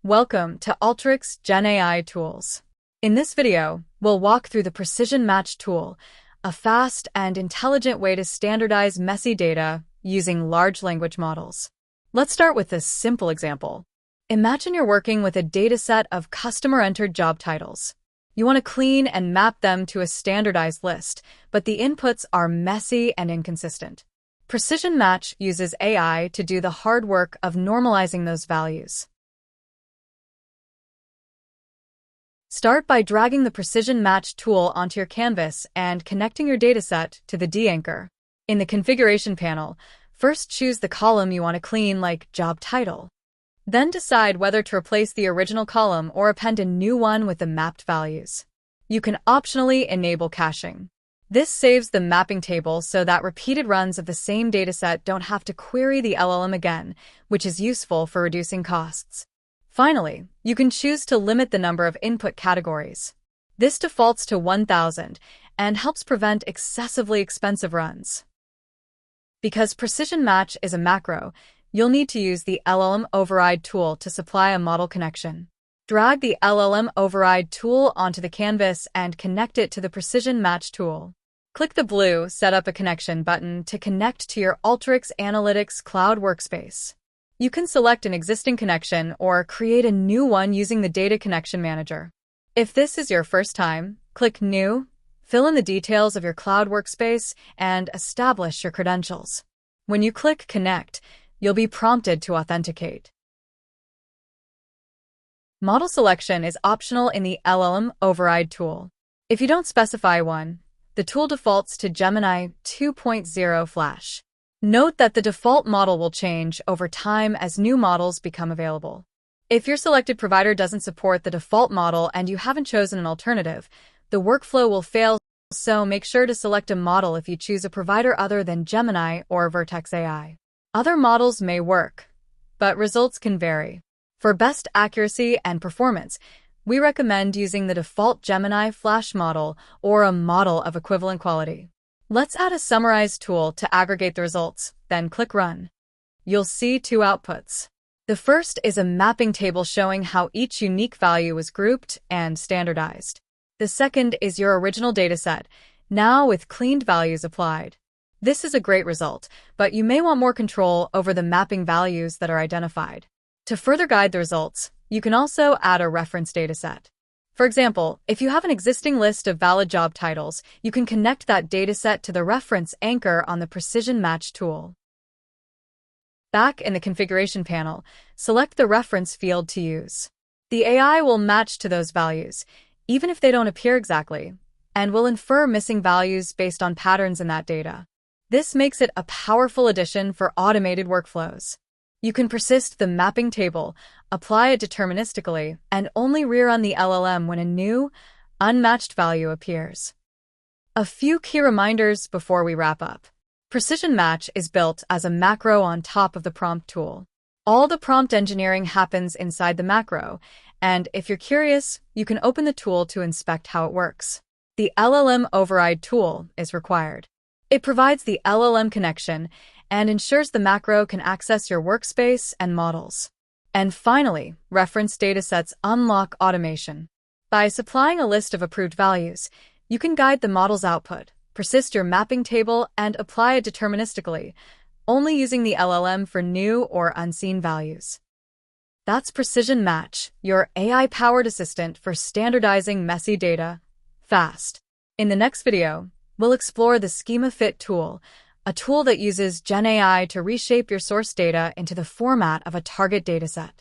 Welcome to Alteryx Gen AI Tools. In this video, we'll walk through the Precision Match tool, a fast and intelligent way to standardize messy data using large language models. Let's start with this simple example. Imagine you're working with a dataset of customer-entered job titles. You want to clean and map them to a standardized list, but the inputs are messy and inconsistent. Precision Match uses AI to do the hard work of normalizing those values. Start by dragging the Precision Match tool onto your canvas and connecting your dataset to the D-anchor. In the configuration panel, first choose the column you want to clean, like job title. Then decide whether to replace the original column or append a new one with the mapped values. You can optionally enable caching. This saves the mapping table so that repeated runs of the same dataset don't have to query the LLM again, which is useful for reducing costs. Finally, you can choose to limit the number of input categories. This defaults to 1,000 and helps prevent excessively expensive runs. Because Precision Match is a macro, you'll need to use the LLM Override tool to supply a model connection. Drag the LLM Override tool onto the canvas and connect it to the Precision Match tool. Click the blue Set up a connection button to connect to your Alteryx Analytics Cloud workspace. You can select an existing connection or create a new one using the Data Connection Manager. If this is your first time, click New, fill in the details of your cloud workspace, and establish your credentials. When you click Connect, you'll be prompted to authenticate. Model selection is optional in the LLM Override tool. If you don't specify one, the tool defaults to Gemini 2.0 Flash. Note that the default model will change over time as new models become available. If your selected provider doesn't support the default model and you haven't chosen an alternative, the workflow will fail, so make sure to select a model if you choose a provider other than Gemini or Vertex AI. Other models may work, but results can vary. For best accuracy and performance, we recommend using the default Gemini Flash model or a model of equivalent quality. Let's add a summarize tool to aggregate the results, then click Run. You'll see two outputs. The first is a mapping table showing how each unique value was grouped and standardized. The second is your original dataset, now with cleaned values applied. This is a great result, but you may want more control over the mapping values that are identified. To further guide the results, you can also add a reference dataset. For example, if you have an existing list of valid job titles, you can connect that dataset to the reference anchor on the Precision Match tool. Back in the configuration panel, select the reference field to use. The AI will match to those values, even if they don't appear exactly, and will infer missing values based on patterns in that data. This makes it a powerful addition for automated workflows. You can persist the mapping table, apply it deterministically, and only rerun the LLM when a new, unmatched value appears. A few key reminders before we wrap up. Precision Match is built as a macro on top of the prompt tool. All the prompt engineering happens inside the macro, and if you're curious, you can open the tool to inspect how it works. The LLM Override tool is required. It provides the LLM connection and ensures the macro can access your workspace and models. And finally, reference datasets unlock automation. By supplying a list of approved values, you can guide the model's output, persist your mapping table, and apply it deterministically, only using the LLM for new or unseen values. That's Precision Match, your AI-powered assistant for standardizing messy data fast. In the next video, we'll explore the Schema Fit tool, a tool that uses Gen AI to reshape your source data into the format of a target dataset.